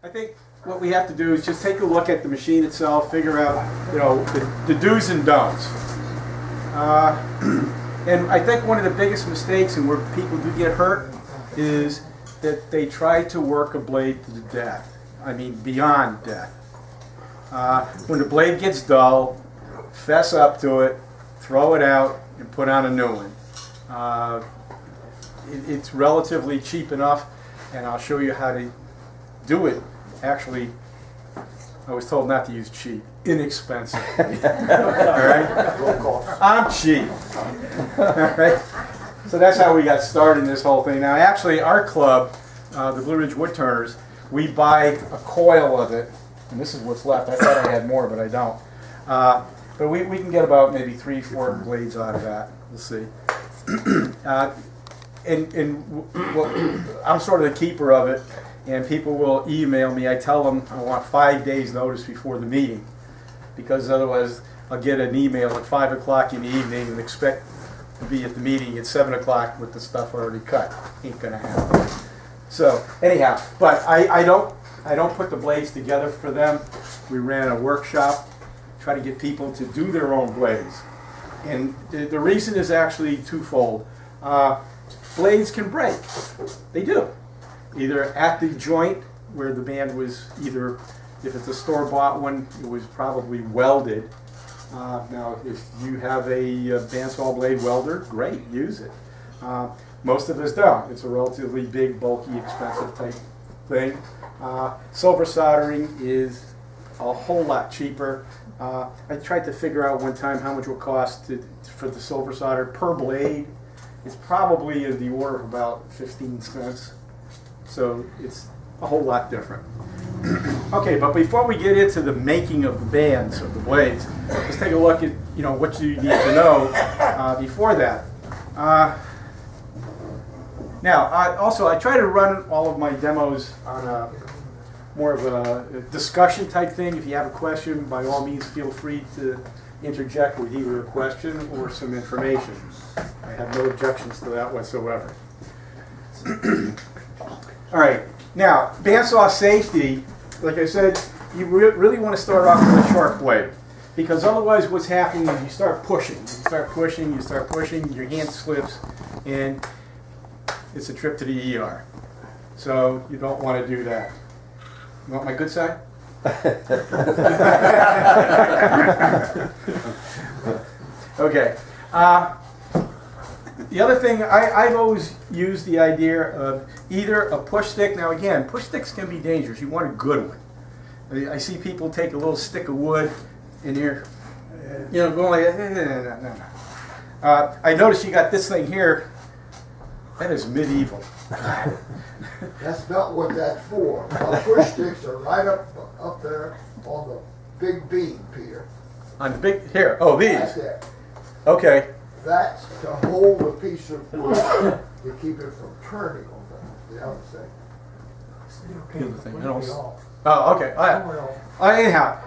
I think what we have to do is just take a look at the machine itself, figure out, the do's and don'ts. And I think one of the biggest mistakes and where people do get hurt is that they try to work a blade to death. I mean, beyond death. When the blade gets dull, fess up to it, throw it out, and put on a new one. It's relatively cheap enough, and I'll show you how to do it. Actually, I was told not to use cheap. Inexpensive. All right? I'm cheap. All right? So that's how we got started in this whole thing. Now, actually, our club, the Blue Ridge Woodturners, we buy a coil of it, and this is what's left. I thought I had more, but I don't. But we can get about maybe 3-4 blades out of that. We'll see. I'm sort of the keeper of it, and people will email me. I tell them I want 5 days notice before the meeting, because otherwise I'll get an email at 5 o'clock in the evening and expect to be at the meeting at 7 o'clock with the stuff already cut. Ain't gonna happen. So anyhow, but I don't put the blades together for them. We ran a workshop, try to get people to do their own blades, and the reason is actually twofold. Blades can break. They do. Either at the joint where the band was either, if it's a store-bought one, it was probably welded. Now, if you have a bandsaw blade welder, great, use it. Most of us don't. It's a relatively big, bulky, expensive type thing. Silver soldering is a whole lot cheaper. I tried to figure out one time how much it would cost for the silver solder per blade. It's probably in the order of about 15 cents. So it's a whole lot different. Okay, but before we get into the making of the bands, of the blades, let's take a look at what you need to know before that. Now, I try to run all of my demos on a more of a discussion type thing. If you have a question, by all means, feel free to interject with either a question or some information. I have no objections to that whatsoever. All right, now, bandsaw safety, like I said, you really want to start off with a sharp blade, because otherwise what's happening is you start pushing, your hand slips, and it's a trip to the ER. So you don't want to do that. You want my good side? Okay. The other thing, I've always used the idea of either a push stick. Now again, push sticks can be dangerous. You want a good one. I see people take a little stick of wood and they're, going like, no. I noticed you got this thing here. That is medieval. That's not what that's for. Our push sticks are right up there on the big beam, Peter. On the big, here, oh, these. That's it. Okay. That's to hold a piece of wood to keep it from turning on the other thing. Oh, okay. Anyhow,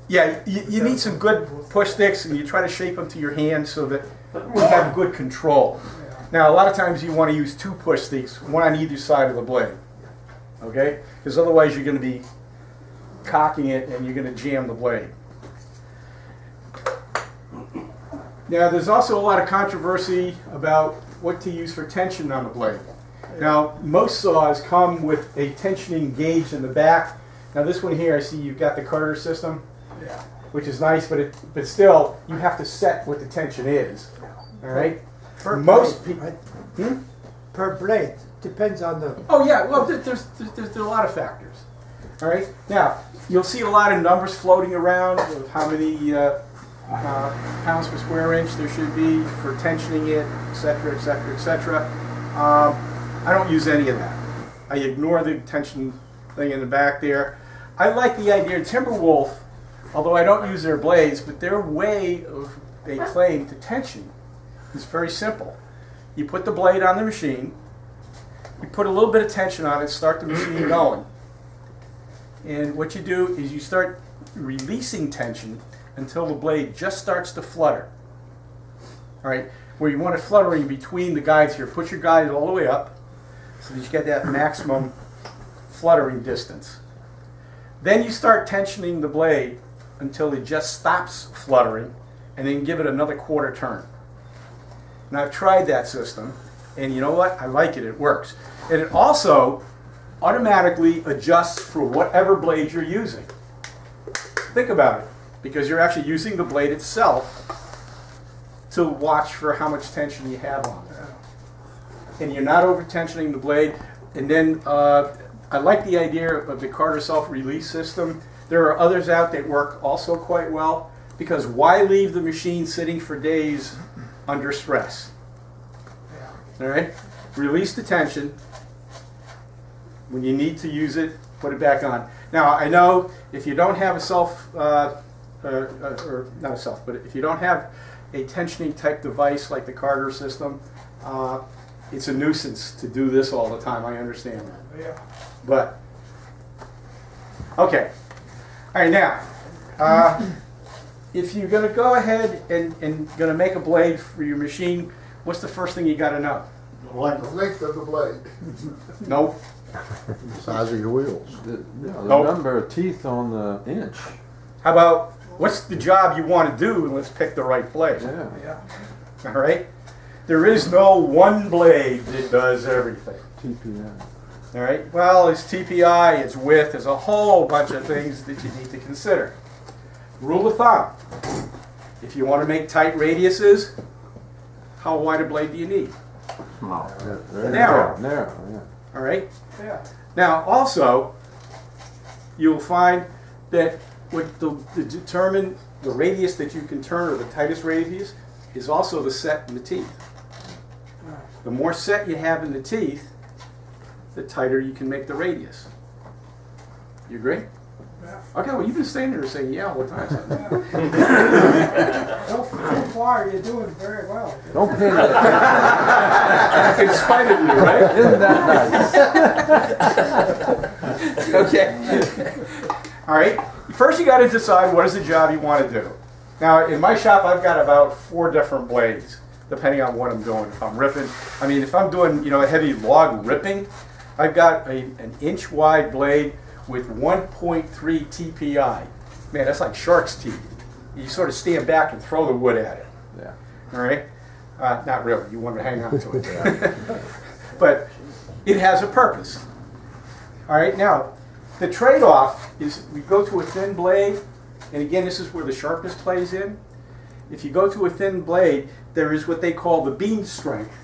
yeah, you need some good push sticks, and you try to shape them to your hand so that you have good control. Now, a lot of times you want to use 2 push sticks, one on either side of the blade, okay? Because otherwise you're going to be cocking it and you're going to jam the blade. Now, there's also a lot of controversy about what to use for tension on the blade. Now, most saws come with a tensioning gauge in the back. Now, this one here, I see you've got the Carter system, which is nice, but still, you have to set what the tension is. All right. Most people per blade depends on the. Oh yeah, well, there's a lot of factors. All right. Now, you'll see a lot of numbers floating around of how many pounds per square inch there should be for tensioning it, etc., etc., etc. I don't use any of that. I ignore the tension thing in the back there. I like the idea of Timberwolf, although I don't use their blades, but their way of, they claim, to tension is very simple. You put the blade on the machine, you put a little bit of tension on it, start the machine going. And what you do is you start releasing tension until the blade just starts to flutter. All right, where you want it fluttering between the guides here. Put your guide all the way up so that you get that maximum fluttering distance. Then you start tensioning the blade until it just stops fluttering, and then give it another quarter turn. Now I've tried that system, and you know what? I like it. It works. And it also automatically adjusts for whatever blade you're using. Think about it, because you're actually using the blade itself to watch for how much tension you have on it. And you're not over tensioning the blade. And then I like the idea of the Carter self-release system. There are others out that work also quite well, because why leave the machine sitting for days under stress? All right? Release the tension. When you need to use it, put it back on. Now, I know if you don't have a or not a self, but if you don't have a tensioning type device like the Carter system, it's a nuisance to do this all the time. I understand that. Yeah. But, okay. All right, now, if you're going to go ahead and going to make a blade for your machine, what's the first thing you got to know? The length of the blade. Nope. Size of your wheels. The Nope. number of teeth on the inch. How about, what's the job you want to do, and let's pick the right blade. Yeah. Yeah. All right? There is no one blade that does everything. TPI. All right? Well, it's TPI, it's width, there's a whole bunch of things that you need to consider. Rule of thumb, if you want to make tight radiuses, how wide a blade do you need? Very Narrow. Narrow, yeah. All right? Yeah. Now, also, you'll find that what to determine the radius that you can turn, or the tightest radius, is also the set in the teeth. The more set you have in the teeth, the tighter you can make the radius. You agree? Yeah. Okay, well, you've been standing there saying yeah all the time. So far, you're doing very well. Don't pay that. In spite of you, right? Isn't that nice? Okay. All right. First, you got to decide what is the job you want to do. Now, in my shop, I've got about 4 different blades, depending on what I'm doing. If I'm ripping, I mean, if I'm doing, a heavy log ripping, I've got an inch wide blade with 1.3 TPI. Man, that's like shark's teeth. You sort of stand back and throw the wood at it. Yeah. All right? Not really. You want to hang on to it. But it has a purpose. All right? Now, the trade-off is we go to a thin blade, and again, this is where the sharpness plays in. If you go to a thin blade, there is what they call the beam strength.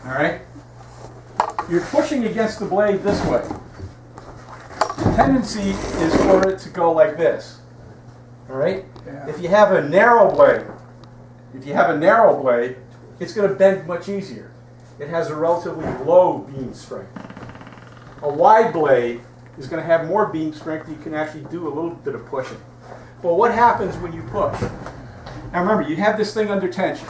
All right? You're pushing against the blade this way. The tendency is for it to go like this. All right? Yeah. If you have a narrow blade, it's going to bend much easier. It has a relatively low beam strength. A wide blade is going to have more beam strength. You can actually do a little bit of pushing. But what happens when you push? Now remember, you have this thing under tension.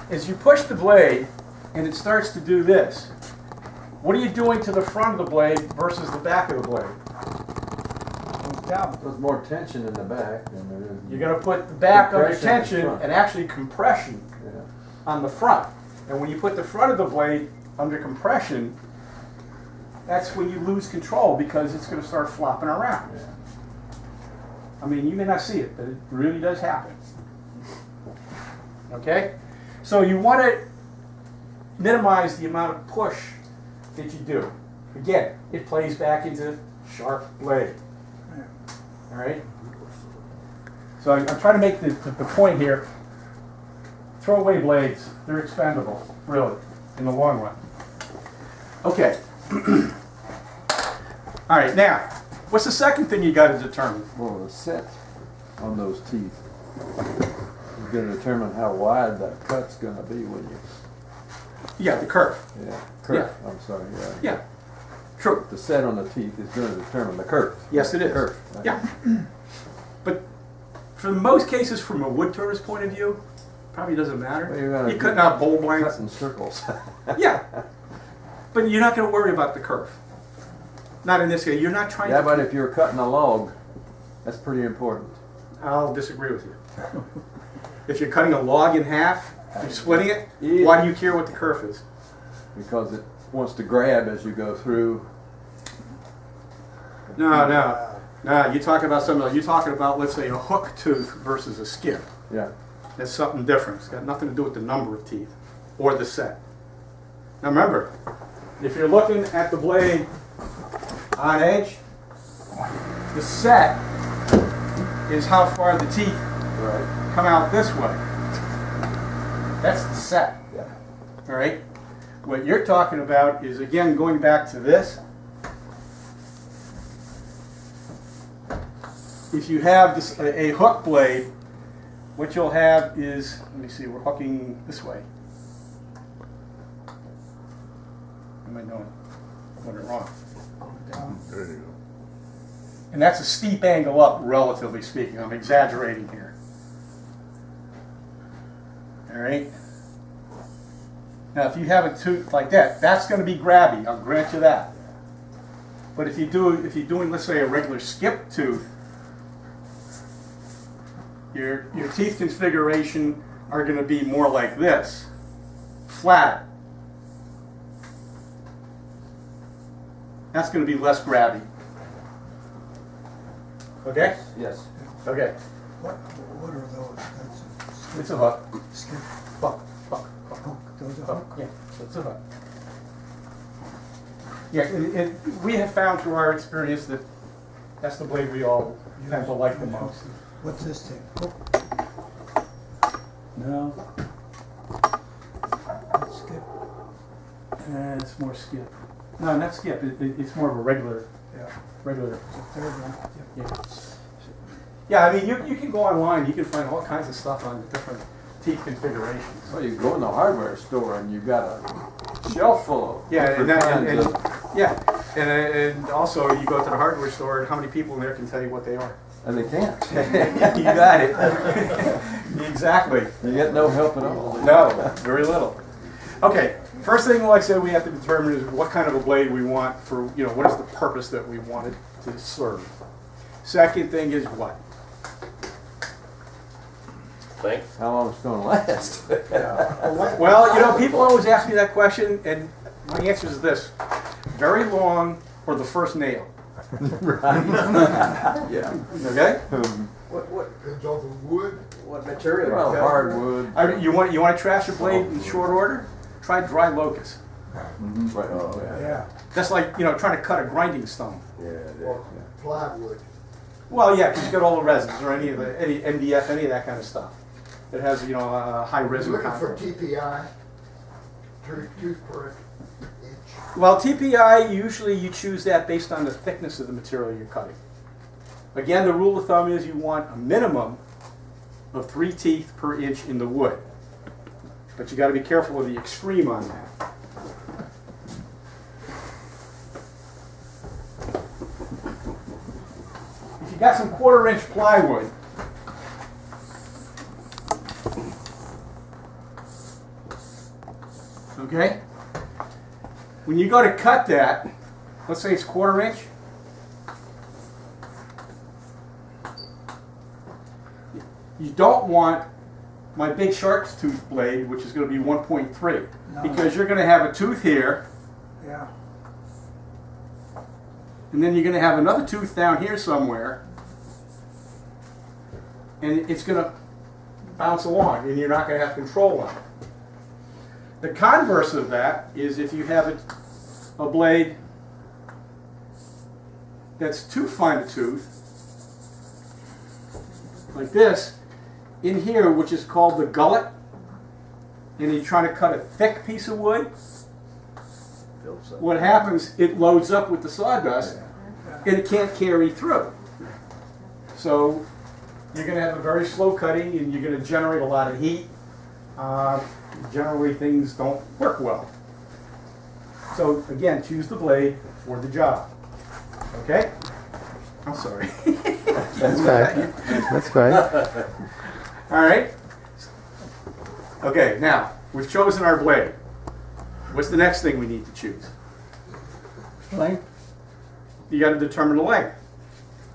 As you push the blade and it starts to do this, what are you doing to the front of the blade versus the back of the blade? Down. There's more tension in the back than there is. You're going to put the back under Compression in tension front. and actually compression Yeah. on the front. And when you put the front of the blade under compression, that's when you lose control, because it's going to start flopping around. Yeah. I mean, you may not see it, but it really does happen. Okay? So you want to minimize the amount of push that you do. Again, it plays back into sharp blade. All right? So I'm trying to make the point here. Throwaway blades, they're expendable, really, in the long run. Okay. All right, now, what's the second thing you got to determine? Well, the set on those teeth is going to determine how wide that cut's going to be when you. Yeah, the curve. Yeah. Curve. I'm sorry. Yeah. Yeah, true. The set on the teeth is going to determine the curve. Yes, it is. Curve. Yeah. But for most cases, from a woodturner's point of view, probably doesn't matter. Well, you're gonna You're cutting out bowl blanks. Cutting circles. Yeah. But you're not going to worry about the curve. Not in this case. You're not trying Yeah, to... but if you're cutting a log, that's pretty important. I'll disagree with you. If you're cutting a log in half, you're splitting it, Yeah. why do you care what the kerf is? Because it wants to grab as you go through. No, you're talking about something else. You're talking about, let's say, a hook tooth versus a skip. Yeah. That's something different. It's got nothing to do with the number of teeth or the set. Now remember, if you're looking at the blade on edge, the set is how far the teeth Right. come out this way. That's the set. Yeah. All right? What you're talking about is, again, going back to this. If you have this, a hook blade, what you'll have is, let me see, we're hooking this way. What am I doing? Doing it wrong. There you go. And that's a steep angle up, relatively speaking. I'm exaggerating here. All right? Now, if you have a tooth like that, that's going to be grabby. I'll grant you that. But if you're doing, let's say, a regular skip tooth, your teeth configuration are going to be more like this, flat. That's going to be less grabby. Okay? Yes. Okay. What are those? That's It's a hook. a skip. Hook. Hook. Those are Hook. hook. Yeah, it's a hook. Yeah, we have found through our experience that that's the blade we all tend to like the most. What's this thing? Hook. No, That's skip. it's more skip. No, not skip. It's more of a regular. Yeah. Regular. It's a third one. Yep. Yeah. Yeah, I mean, you can go online. You can find all kinds of stuff on different teeth configurations. Well, you go in the hardware store and you've got a shelf full of Yeah, and, different that, kinds and of, yeah, and also you go to the hardware store, and how many people in there can tell you what they are? and they can't. You got it. Exactly. You get no help at all. No, very little. Okay, first thing, like I said, we have to determine is what kind of a blade we want for, what is the purpose that we want it to serve. Second thing is what? Length? How long it's going to last? Well, people always ask me that question, and my answer is this: very long or the first nail. Yeah. Okay. Depends on the wood. What material? Well, hardwood. You want to trash a blade in short order? Try dry locust. Right. Oh, yeah. Yeah. That's like trying to cut a grinding stone. Or plywood. Well, yeah, because you got all the resins or any MDF, any of that kind of stuff. It has a high resin Looking for content. TPI, tooth per inch. Well, TPI, usually you choose that based on the thickness of the material you're cutting. Again, the rule of thumb is you want a minimum of 3 teeth per inch in the wood. But you got to be careful of the extreme on that. If you got some 1/4 inch plywood, okay? When you go to cut that, let's say it's 1/4 inch. You don't want my big shark's tooth blade, which is going to be 1.3, No. because you're going to have a tooth here, Yeah. and then you're going to have another tooth down here somewhere, and it's going to bounce along, and you're not going to have control on it. The converse of that is if you have a blade that's too fine a tooth, like this, in here, which is called the gullet, and you're trying to cut a thick piece of wood, what happens, it loads up with the sawdust, and it can't carry through. So you're going to have a very slow cutting, and you're going to generate a lot of heat. Generally, things don't work well. So again, choose the blade for the job. Okay? I'm sorry. That's fine. That's fine. All right. Okay, now we've chosen our blade. What's the next thing we need to choose? Length. You got to determine the length.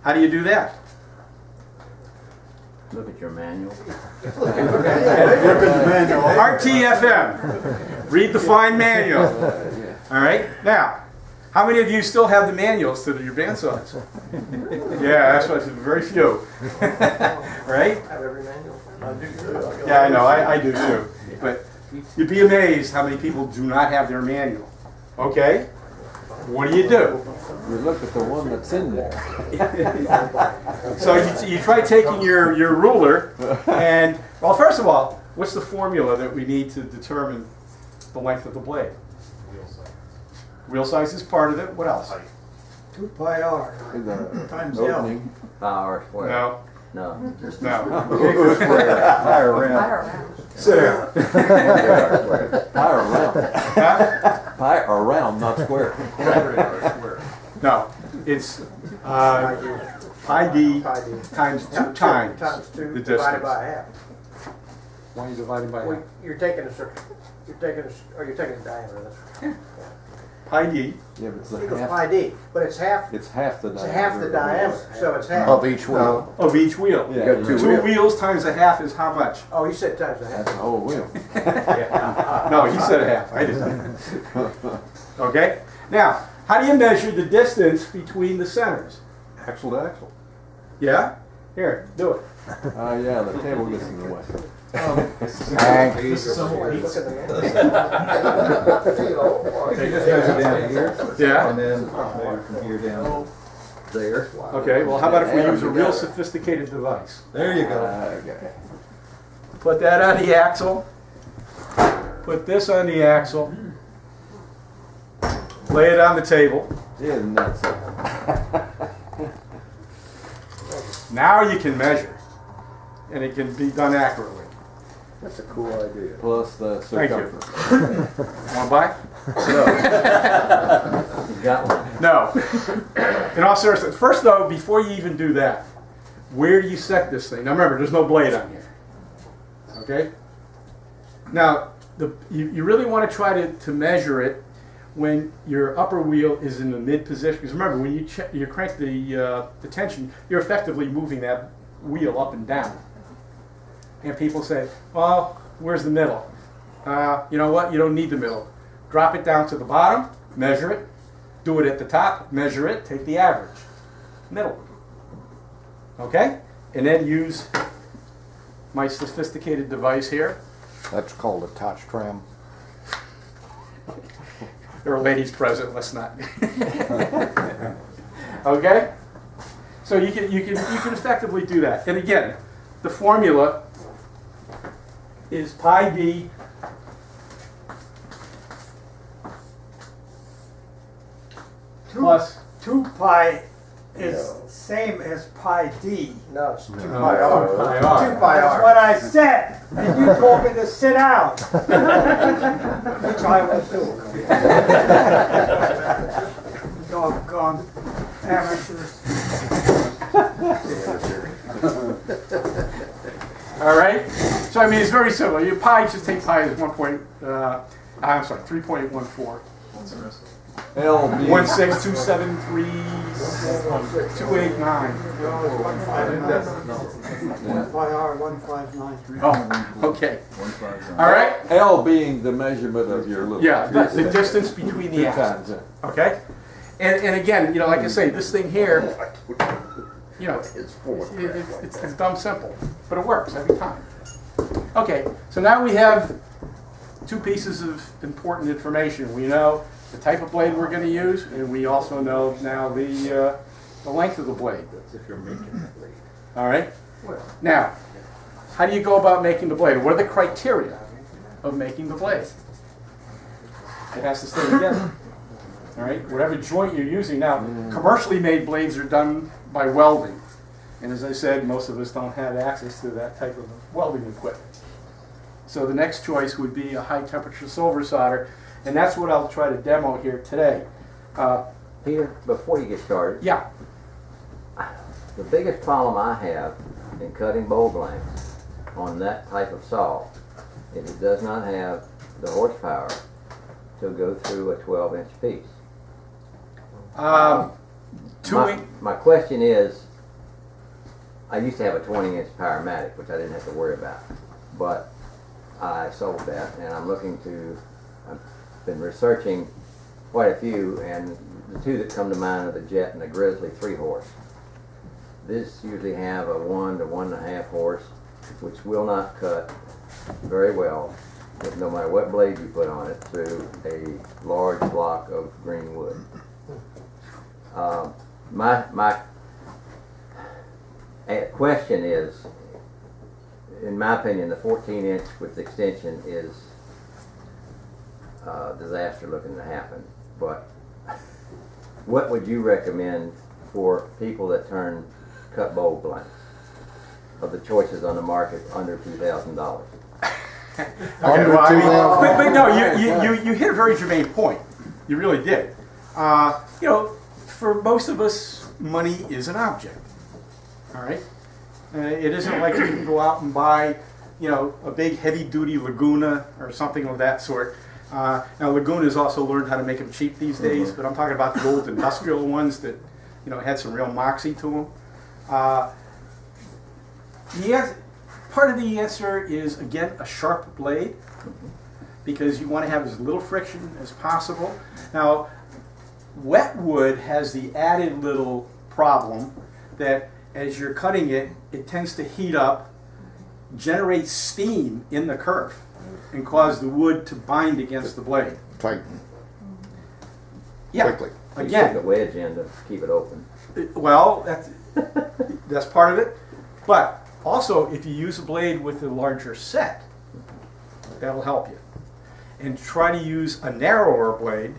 How do you do that? Look at your manual. RTFM. Read the fine manual. All right. Now, how many of you still have the manuals to your bandsaws? Yeah, that's what. Very few. Right? Have every manual. Yeah, I know. I do too. But you'd be amazed how many people do not have their manual. Okay. What do? You look at the one that's in there. So you try taking your ruler and, well, first of all, what's the formula that we need to determine the length of the blade? Wheel size is part of it. What else? 2 pi r The times L. opening. Power square. No. No. No. Higher round. Sit down. Higher round. Huh? Pi or round, not square. No. It's pi d times 2 times Times 2 the divided distance. by half. Why are you dividing by Well, half? you're taking a circle. You're taking a diameter. That's Pi d. Yeah, but it's equals half. pi d, but it's half. It's half the It's diameter. half the diameter, so it's half. Of each wheel. Of each wheel. Yeah, got two Two wheels times a half is how much? Oh, you said times a That's half. the whole wheel. No, he said a half. I didn't. Okay? Now, how do you measure the distance between the centers? Axle to axle. Yeah? Here, do it. Yeah, the table gets in the way. Look at the Yeah? then from here down there. Okay, well, how about if we use a real sophisticated device? There you go. Okay. Put that on the axle. Put this on the axle. Lay it on the table. Isn't that something? Now you can measure. And it can be done accurately. That's a cool idea. Plus the Thank you. circumference. Want to buy? You got one. No. In all seriousness, first though, before you even do that, where do you set this thing? Now remember, there's no blade on here. Okay? Now, you really want to try to measure it when your upper wheel is in the mid position. Because remember, when you crank the tension, you're effectively moving that wheel up and down. And people say, well, where's the middle? You know what? You don't need the middle. Drop it down to the bottom, measure it, do it at the top, measure it, take the average. Middle. Okay? And then use my sophisticated device here. That's called a touch trim. There are ladies present, let's not. Okay? So you can effectively do that. And again, the formula is pi d plus 2 pi is same as pi d. No, it's 2 pi pi r. r. 2 pi That's r. what I said, and you told me to sit down. Which I will do. Doggone amateurs. All right? So I mean, it's very simple. Your pi, just take pi as 3.14. L being 16273.289. 1 pi r, 159. Oh, okay. All right? L being the measurement of your little. Yeah, the distance between the Two axles. times, yeah. Okay? And again, you know, like I say, this thing here, you know, it's dumb simple, but it works every time. Okay, so now we have two pieces of important information. We know the type of blade we're going to use, and we also know now the length of the blade. All right? Now, how do you go about making the blade? What are the criteria of making the blade? It has to stay together. All right? Whatever joint you're using. Now, commercially made blades are done by welding. And as I said, most of us don't have access to that type of welding equipment. So the next choice would be a high temperature silver solder, and that's what I'll try to demo here today. Peter, before you get started, Yeah, the biggest problem I have in cutting bowl blanks on that type of saw is it does not have the horsepower to go through a 12-inch piece. two My question is, I used to have a 20-inch Powermatic, which I didn't have to worry about, but I sold that, and I'm looking to. I've been researching quite a few, and the two that come to mind are the Jet and the Grizzly 3-horse. These usually have a 1 to 1.5 horse, which will not cut very well, with no matter what blade you put on it, through a large block of green wood. My question is, in my opinion, the 14-inch with extension is a disaster looking to happen. But what would you recommend for people that cut bowl blanks of the choices on the market under $2,000? Okay, well, I mean, but no, you hit a very germane point. You really did. You know, for most of us, money is an object. All right? It isn't like you can go out and buy, you know, a big heavy-duty Laguna or something of that sort. Now, Laguna's also learned how to make them cheap these days, but I'm talking about the old industrial ones that, you know, had some real moxie to them. Yes, part of the answer is, again, a sharp blade, because you want to have as little friction as possible. Now, wet wood has the added little problem that as you're cutting it, it tends to heat up, generate steam in the kerf, and cause the wood to bind against the blade. Tighten. Yeah, Quickly. You again, stick a wedge in to keep it open. well, that's part of it. But also, if you use a blade with a larger set, that'll help you. And try to use a narrower blade,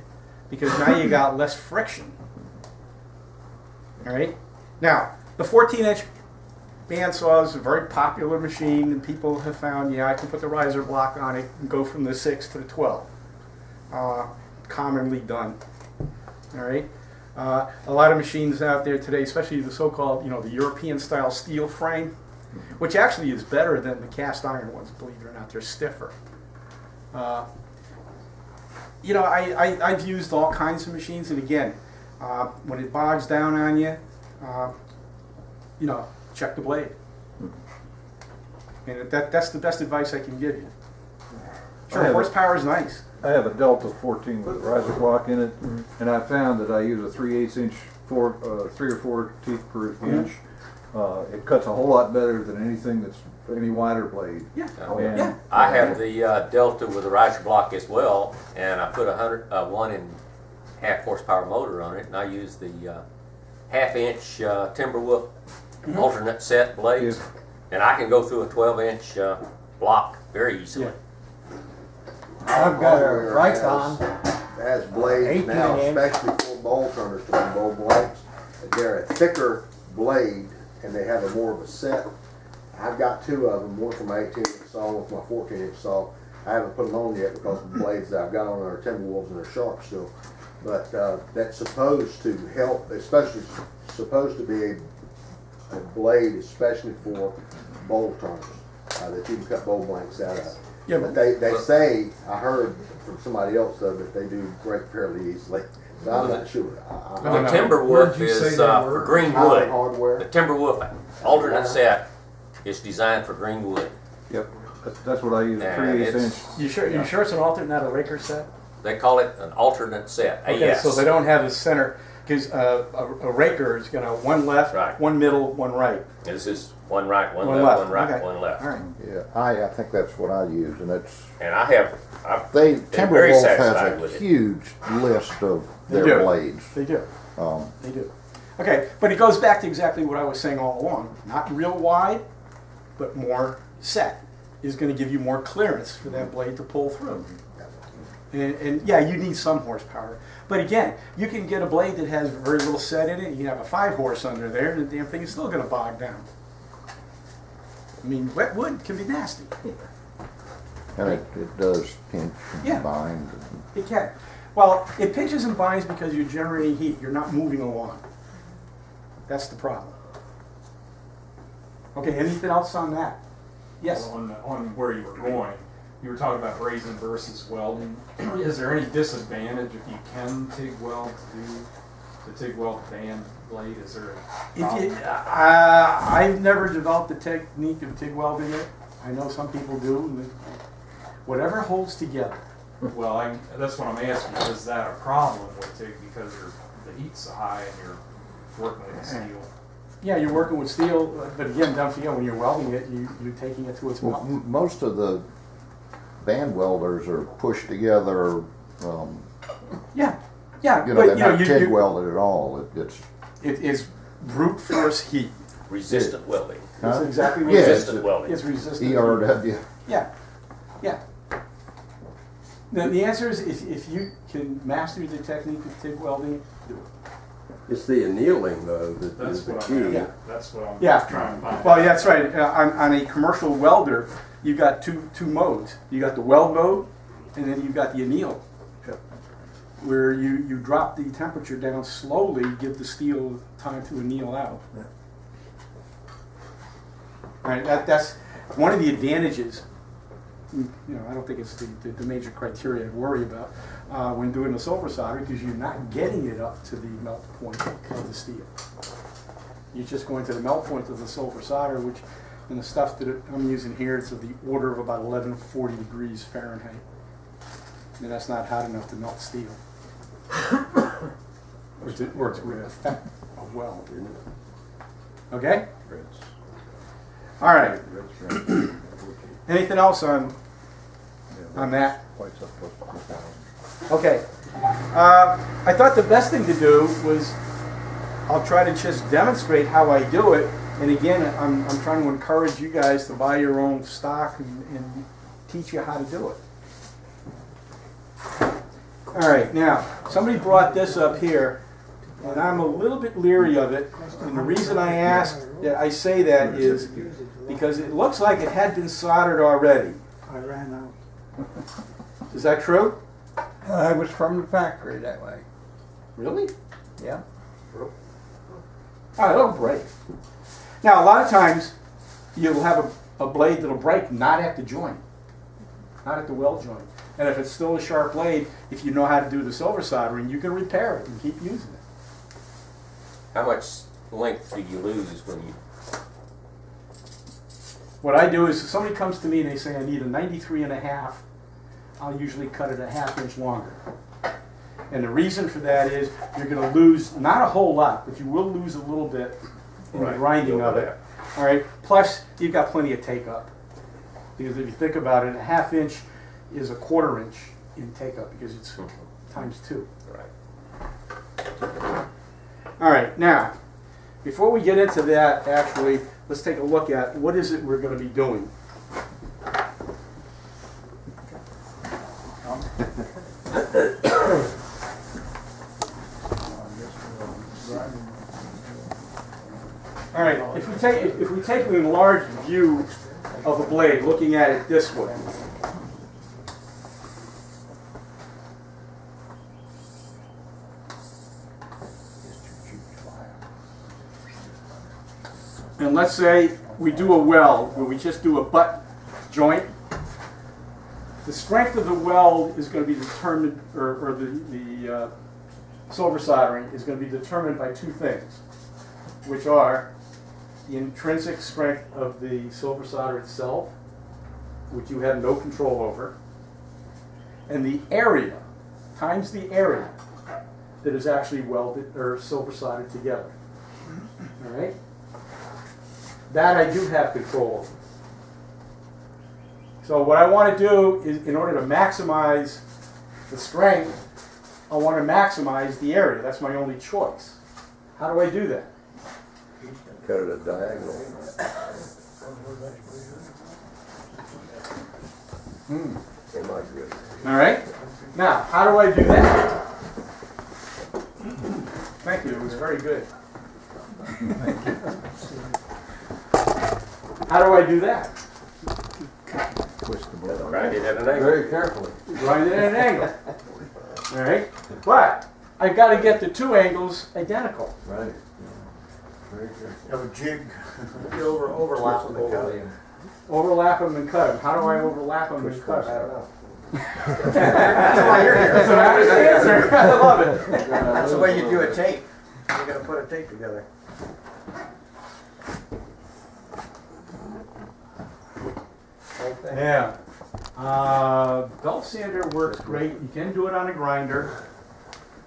because now you got less friction. All right? Now, the 14-inch bandsaw is a very popular machine, and people have found, yeah, I can put the riser block on it and go from the 6 to the 12. Commonly done. All right? A lot of machines out there today, especially the so-called, you know, the European-style steel frame, which actually is better than the cast iron ones, believe it or not. They're stiffer. You know, I've used all kinds of machines, and again, when it bogs down on you, you know, check the blade. And that's the best advice I can give you. Sure, horsepower is nice. I have a Delta 14 with a riser block in it, and I found that I use a 3/8 inch, 3 or 4 teeth per inch. It cuts a whole lot better than anything that's any wider blade. Yeah. And Yeah. I have the Delta with a riser block as well, and I put a 1.5 horsepower motor on it, and I use the 1/2 inch Timberwolf alternate set blades, and I can go through a 12-inch block very easily. Yeah. I've got a Raycon. Has blades now, 18 inch. especially for bowl turners, for bowl blanks. They're a thicker blade, and they have a more of a set. I've got two of them, one for my 18-inch saw, one for my 14-inch saw. I haven't put them on yet because the blades that I've got on are Timberwolves and they're sharp still. But that's supposed to help, especially supposed to be a blade, especially for bowl turners that you can cut bowl blanks out of. Yeah, But they say, I heard from somebody else though, that they do break fairly easily. So I'm not sure. The no. Timberwolf is for green wood. Hardware. The Timberwolf alternate set is designed for green wood. Yep, that's what I use, a Yeah, 3/8 it's- inch. You sure it's an alternate, not a raker set? They call it an alternate set. Okay, Yes. so they don't have a center, because a raker is going to one left, Right. one middle, one right. This is one right, one One left, left, one right, okay. one left. All right. Yeah, I think that's what I use, and it's And I've been very Timberwolf satisfied has with a it. huge list of They their do. blades. They do. Um, They do. Okay, but it goes back to exactly what I was saying all along. Not real wide, but more set is going to give you more clearance for that blade to pull through. And yeah, you need some horsepower. But again, you can get a blade that has very little set in it. You can have a 5-horse under there, and the damn thing is still going to bog down. I mean, wet wood can be nasty. and it does pinch and Yeah. bind. It can. Well, it pinches and binds because you're generating heat. You're not moving along. That's the problem. Okay, anything else on that? Yes. On where you were going, you were talking about brazing versus welding. Is there any disadvantage if you can TIG weld to do TIG weld band blade? Is there a If problem? you, I've never developed the technique of TIG welding it. I know some people do. And whatever holds together. Well, that's what I'm asking. Is that a problem with TIG because the heat's so high and you're working with steel? Yeah, you're working with steel, but again, don't forget when you're welding it, you're taking it to its Well, melt. most of the band welders are pushed together, Yeah, yeah, you know, but they're you know, not TIG welded at all. It's, it is brute force heat. Resistant welding. That's huh? exactly what Yeah, it is. Resistant welding. It's resistant. ERW. Yeah, yeah. The answer is if you can master the technique of TIG welding, do it. It's the annealing though that That's is the what key. I'm, Yeah. that's what I'm Yeah. trying to find Well, out. yeah, that's right. On a commercial welder, you got two modes. You got the weld mode, and then you got the anneal, where you drop the temperature down slowly, give the steel time to anneal out. All right, that's one of the advantages. You know, I don't think it's the major criteria to worry about when doing the silver soldering, because you're not getting it up to the melt point of the steel. You're just going to the melt point of the silver solder, which, and the stuff that I'm using here, it's of the order of about 1140 degrees Fahrenheit. And that's not hot enough to melt steel. or to affect a weld. Okay? All right. Anything else on that? Okay. I thought the best thing to do was I'll try to just demonstrate how I do it. And again, I'm trying to encourage you guys to buy your own stock and teach you how to do it. All right, now, somebody brought this up here, and I'm a little bit leery of it. And the reason I say that is because it looks like it had been soldered already. I ran out. Is that true? I was from the factory that way. Really? Yeah. Oh, it'll break. Now, a lot of times, you'll have a blade that'll break not at the joint, not at the weld joint. And if it's still a sharp blade, if you know how to do the silver soldering, you can repair it and keep using it. How much length do you lose when you? What I do is if somebody comes to me and they say, I need a 93.5, I'll usually cut it a ½ inch longer. And the reason for that is you're going to lose, not a whole lot, but you will lose a little bit in the grinding of it. All right. Plus, you've got plenty of take up. Because if you think about it, a ½ inch is a ¼ inch in take up because it's times 2. Right. All right. Now, before we get into that, actually, let's take a look at what is it we're going to be doing. All right, if we take an enlarged view of a blade, looking at it this way. And let's say we do a weld where we just do a butt joint. The strength of the weld is going to be determined, or the silver soldering is going to be determined by two things, which are the intrinsic strength of the silver solder itself, which you have no control over, and the area times the area that is actually welded or silver soldered together. All right? That I do have control over. So what I want to do is, in order to maximize the strength, I want to maximize the area. That's my only choice. How do I do that? Cut it at diagonal. Am I good? All right. Now, how do I do that? Thank you. It was very good. How do I do that? Twist the blade. Grind it at an angle. Very carefully. Grind it at an angle. All right. But I've got to get the two angles identical. Right. Very careful. Have a jig. You overlap them and cut them. Overlap them and cut them. How do I overlap them and cut I them? don't know. That's why you're here. That's what I was answering. I love it. That's the way you do a tape. You're gonna put a tape together. Same thing. Yeah. Belt sander works great. You can do it on a grinder.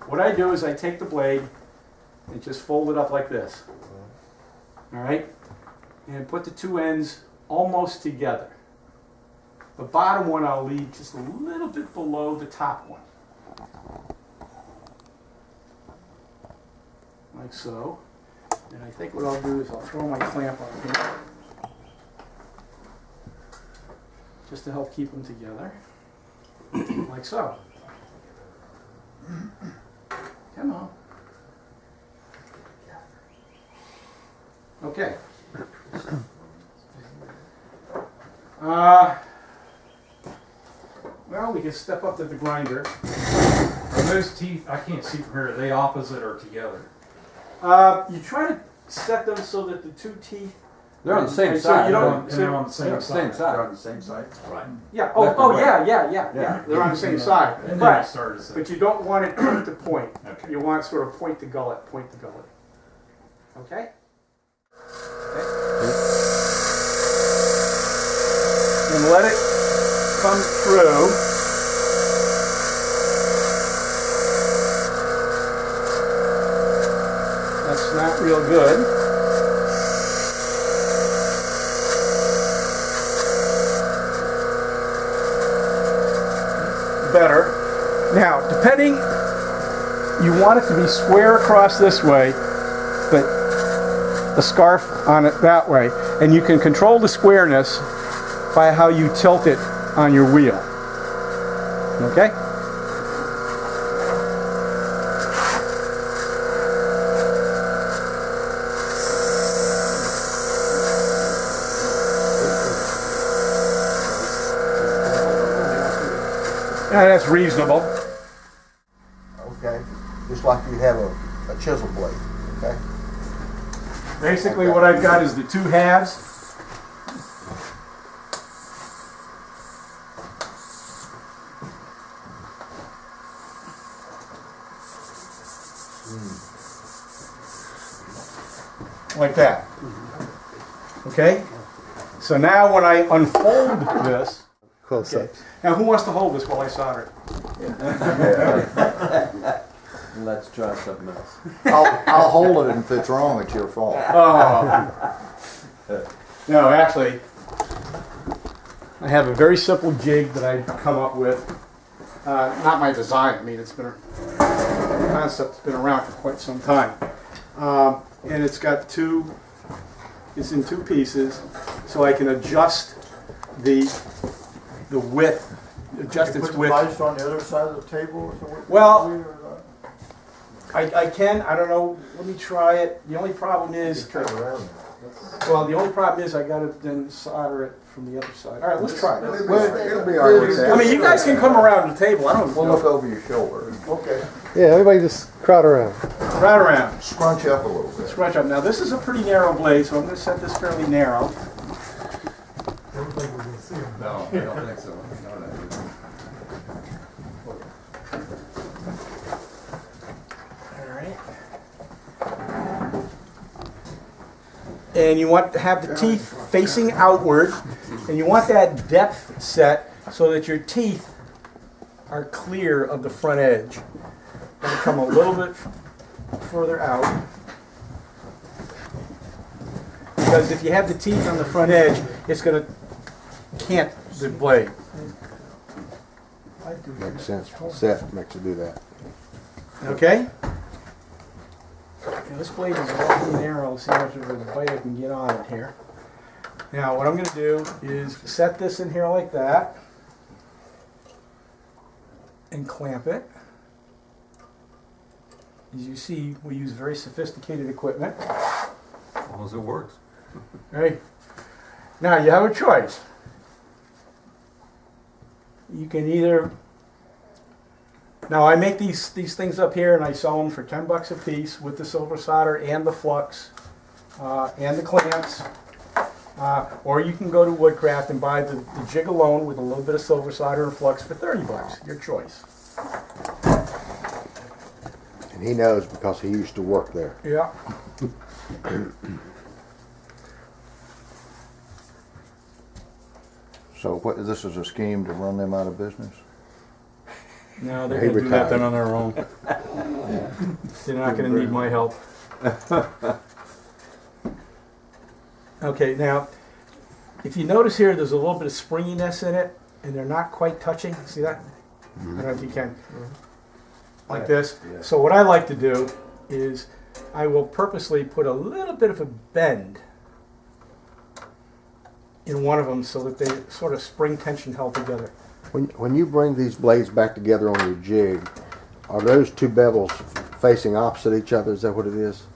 What I do is I take the blade and just fold it up like this. All right? And put the two ends almost together. The bottom one I'll leave just a little bit below the top one. Like so. And I think what I'll do is I'll throw my clamp on here, just to help keep them together, like so. Come on. Okay. Well, we can step up to the grinder. Are those teeth, I can't see from here, are they opposite or together? You try to set them so that the two teeth. They're on the same so side. you don't. And they're on the same side. They're on the same side. Right. Yeah. Left Oh, and yeah. They're on the same side. And then But it started to But you don't want it point to point. Okay. You want sort of point to gullet. Okay? And let it come through. That's not real good. Better. Now, depending, you want it to be square across this way, but the scarf on it that way. And you can control the squareness by how you tilt it on your wheel. Okay? Yeah, that's reasonable. Okay, just like you have a chisel blade, okay? Basically what I've got is the two halves. Like that. Okay? So now when I unfold this, Close okay. up. Now who wants to hold this while I solder it? Let's try something else. I'll hold it, and if it's wrong, it's your fault. Oh. No, actually, I have a very simple jig that I've come up with. Not my design. I mean, it's been the concept's been around for quite some time, and it's got two. It's in two pieces, so I can adjust the width, adjust its width. Device on the other side of the table? Well, I can. I don't know. Let me try it. The only problem is. Well, the only problem is I got to then solder it from the other side. All right, let's try it. It'll be all right. I mean, you guys can come around the table. I don't. We'll look over your shoulder. Okay. Yeah, everybody just crowd around. Right around. Scrunch up a little bit. Scrunch up. Now this is a pretty narrow blade, so I'm going to set this fairly narrow. No, I don't think so. All right. And you want to have the teeth facing outward, and you want that depth set so that your teeth are clear of the front edge. Going to come a little bit further out. Because if you have the teeth on the front edge, it's going to cant the blade. Makes sense. Set makes you do that. Okay? Now this blade is awfully narrow. See how much of a bite I can get on it here. Now what I'm going to do is set this in here like that and clamp it. As you see, we use very sophisticated equipment. As long as it works. Right? Now you have a choice. You can either. Now I make these things up here and I sell them for $10 a piece with the silver solder and the flux and the clamps. Or you can go to Woodcraft and buy the jig alone with a little bit of silver solder and flux for $30. Your choice. And he knows because he used to work there. Yeah. So what, this is a scheme to run them out of business? No, they're He going to do that then retired. on their own. They're not going to need my help. Okay, now, if you notice here, there's a little bit of springiness in it, and they're not quite touching. See that? I don't know if you can. Like this. So what I like to do is I will purposely put a little bit of a bend in one of them so that they sort of spring tension held together. When you bring these blades back together on your jig, are those two bevels facing opposite each other? Is that what it is?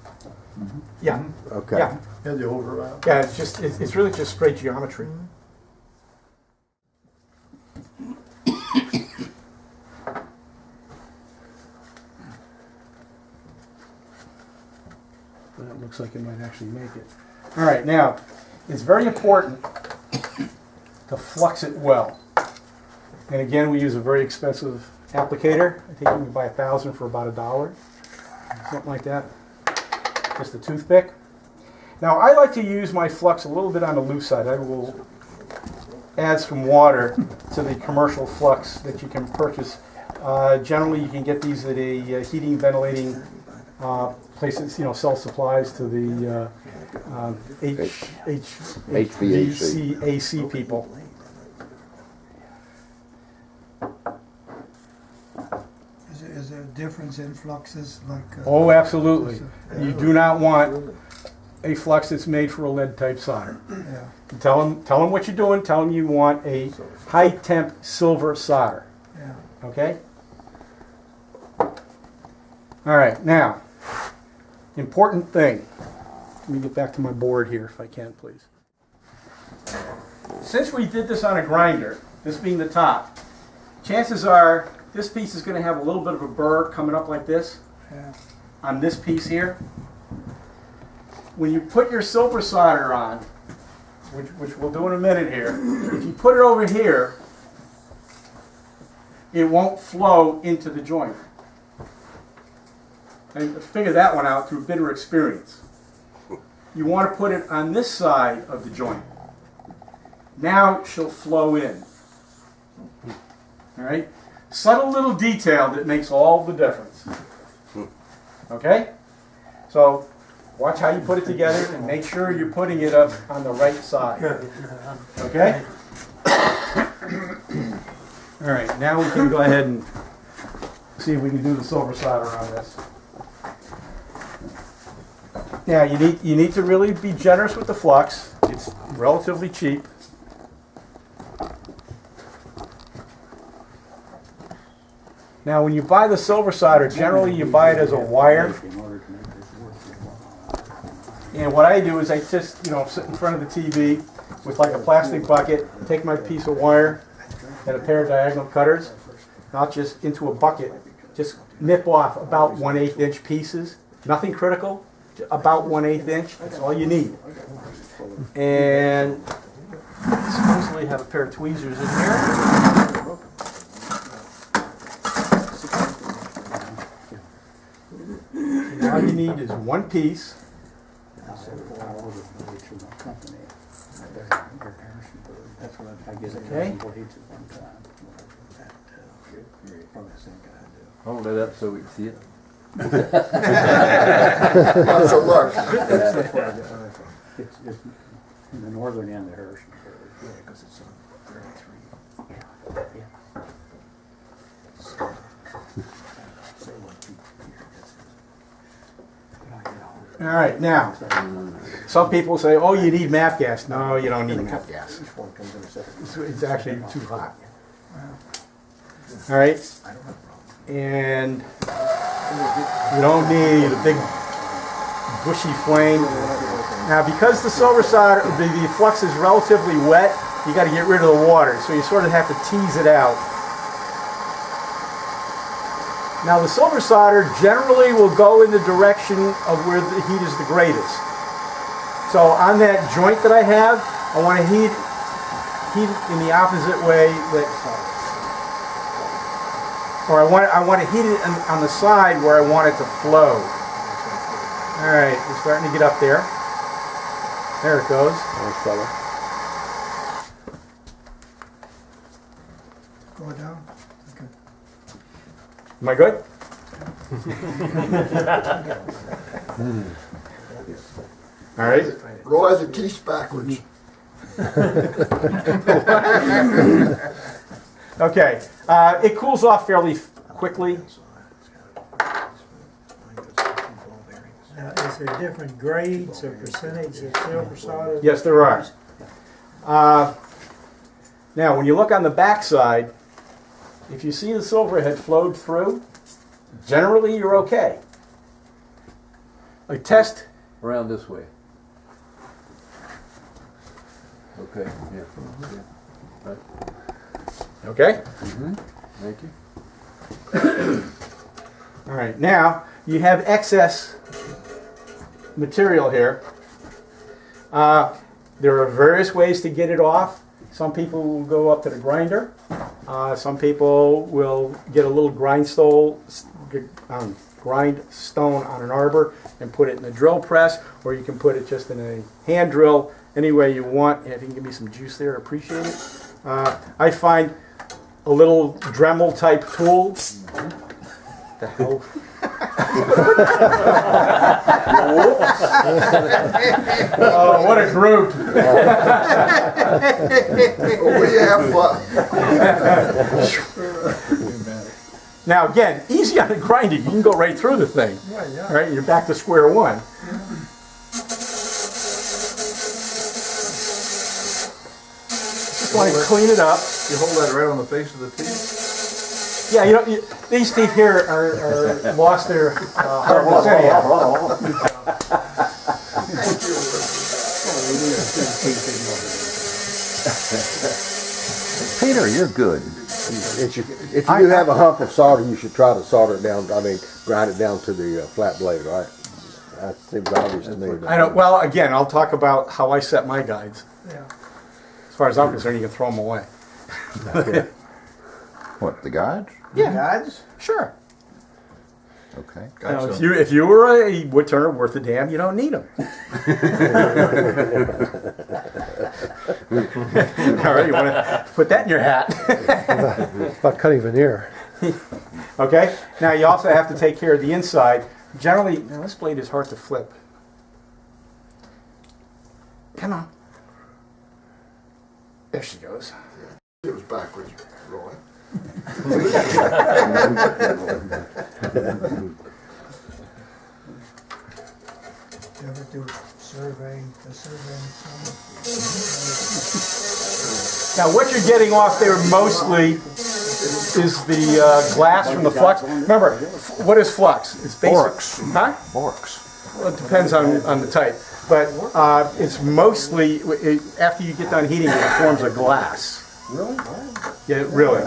Yeah. Okay. Yeah. Had the older route. Yeah, it's really just straight geometry. But it looks like it might actually make it. All right, now, it's very important to flux it well. And again, we use a very expensive applicator. I think you can buy 1,000 for about $1, something like that. Just a toothpick. Now, I like to use my flux a little bit on the loose side. I will add some water to the commercial flux that you can purchase. Generally, you can get these at a heating, ventilating places, sell supplies to the HVAC people. Is there a difference in fluxes? Oh, absolutely. You do not want a flux that's made for a lead type solder. Yeah. Tell them what you're doing. Tell them you want a high temp silver solder. Yeah. Okay? All right, now, important thing. Let me get back to my board here if I can, please. Since we did this on a grinder, this being the top, chances are this piece is going to have a little bit of a burr coming up like this on this piece here. When you put your silver solder on, which we'll do in a minute here, if you put it over here, it won't flow into the joint. And figure that one out through bitter experience. You want to put it on this side of the joint. Now she'll flow in. All right? Subtle little detail that makes all the difference. Okay? So watch how you put it together and make sure you're putting it up on the right side. Okay? All right, now we can go ahead and see if we can do the silver solder on this. Now you need to really be generous with the flux. It's relatively cheap. Now when you buy the silver solder, generally you buy it as a wire. And what I do is I just, sit in front of the TV with like a plastic bucket, take my piece of wire and a pair of diagonal cutters, and I'll just, into a bucket, just nip off about 1/8 inch pieces. Nothing critical, about 1/8 inch, that's all you need. And supposedly have a pair of tweezers in here. And all you need is one piece. Okay. Hold it up so we can see it. Not so much. It's in the northern end of Harrison. Yeah, because it's on 33. Yeah. All right, now, some people say, oh, you need MAP gas. No, you don't need MAP gas. It's actually too hot. All right, and you don't need a big bushy flame. Now, because the silver solder, the flux is relatively wet, you got to get rid of the water, so you sort of have to tease it out. Now the silver solder generally will go in the direction of where the heat is the greatest. So on that joint that I have, I want to heat in the opposite way. or I want to heat it on the side where I want it to flow. All right, we're starting to get up there. There it goes. Nice fella. Go down. Okay. Am I good? All right. Roy, the teeth backwards. Okay. It cools off fairly quickly. Now, is there different grades or percentage of silver solid? Yes, there are. Now, when you look on the back side, if you see the silver had flowed through, generally you're okay. A test. Around this way. Okay, yeah. Right. Okay. Thank you. All right. Now you have excess material here. There are various ways to get it off. Some people will go up to the grinder. Some people will get a little grindstone on an arbor and put it in a drill press, or you can put it just in a hand drill. Any way you want. If you can give me some juice there, appreciate it. I find a little Dremel type tool. The hell? Oh, what a group! We have fun. Now again, easy on the grinding. You can go right through the thing. All right, you're back to square one. Just want to clean it up. You hold that right on the face of the teeth? Yeah, these teeth here are lost their hardness anyhow. Peter, you're good. If you do have a hump of solder, you should try to solder it down. Grind it down to the flat blade, right? That seems obvious to me. I don't. Well, again, I'll talk about how I set my guides. Yeah. As far as I'm concerned, you can throw them away. Okay. What, the guides? Yeah, Guides? sure. Okay. If you were a woodturner worth a damn, you don't need them. All right, you want to put that in your hat. About cutting veneer. Okay. Now you also have to take care of the inside. Generally, now this blade is hard to flip. Come on. There she goes. It was backwards, Roy. You ever do surveying? Now what you're getting off there mostly is the glass from the flux. Remember, what is flux? It's basic. Borax. Huh? Borax. Well, it depends on the type. But it's mostly, after you get done heating it, it forms a glass. Really? Yeah, really.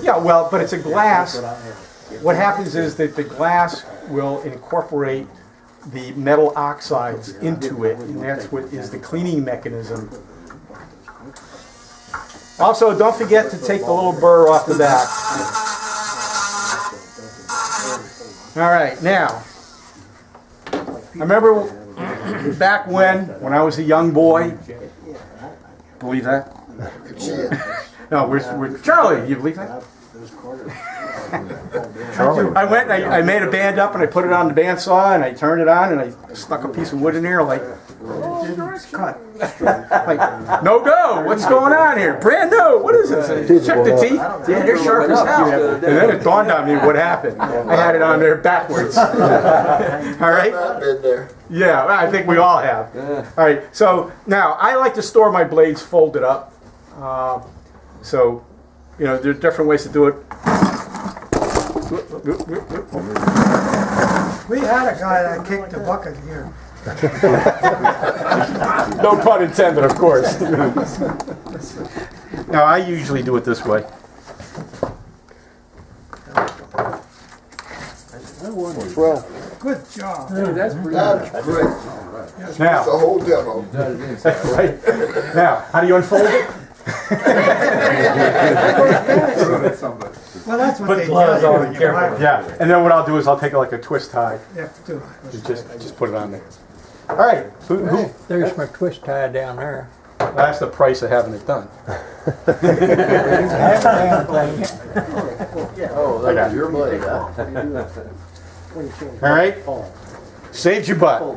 Yeah, well, but it's a glass. What happens is that the glass will incorporate the metal oxides into it, and that's what is the cleaning mechanism. Also, don't forget to take the little burr off the back. All right, now, I remember back when I was a young boy. Believe that? No, we're Charlie. You believe that? Charlie. I went and I made a band up and I put it on the bandsaw and I turned it on and I stuck a piece of wood in there like, Cut. like no go. What's going on here? Brand new. What is this? Check the teeth. Yeah, they're sharp as hell. And then it dawned on me what happened. I had it on there backwards. All right. I've been there. Yeah, I think we all have. All right. So now I like to store my blades folded up. So, you know, there are different ways to do it. We had a guy that kicked the bucket here. No pun intended, of course. Now, I usually do it this way. Well, Good job. that's great. Now, That's the whole demo. right. Now, how do you unfold it? Well, that's what Put they gloves tell you on, when you careful. buy one. Yeah, and then what I'll do is I'll take like a twist tie Yeah, do it. and just put it on there. All right, who, There's my twist tie down there. that's the price of having it done. Oh, I got that's it. your blade, huh? All right? Saved your butt. All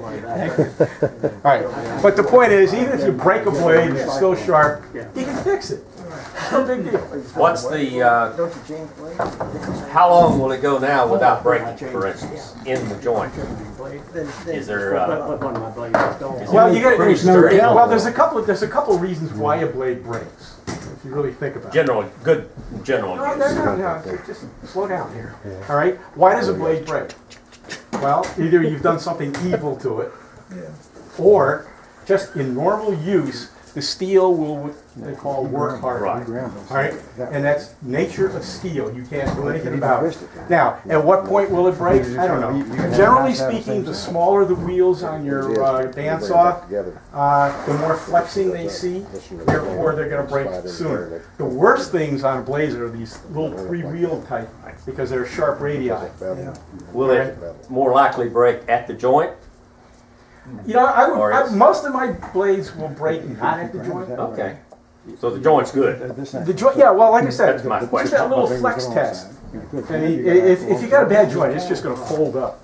right, but the point is, even if you break a blade and it's still sharp, you can fix it. No big deal. What's the, how long will it go now without breaking, for instance, in the joint? Is there, Well, you got pretty sturdy? well, there's a couple reasons why a blade breaks. If you really think about it. General, good general No, use. no, just slow down here. All right, why does a blade break? Well, either you've done something evil to it, or just in normal use, the steel will, what they call work hard. Right. All right, and that's nature of steel. You can't do anything about it. Now, at what point will it break? I don't know. Generally speaking, the smaller the wheels on your bandsaw, the more flexing they see. Therefore, they're going to break sooner. The worst things on a blades are these little three-wheel type because they're sharp radii. Will it more likely break at the joint? You know, most of my blades will break not at the joint. Okay. So the joint's good. The joint, yeah. Well, like I said, That's my just question. that little flex test. And if you got a bad joint, it's just going to fold up.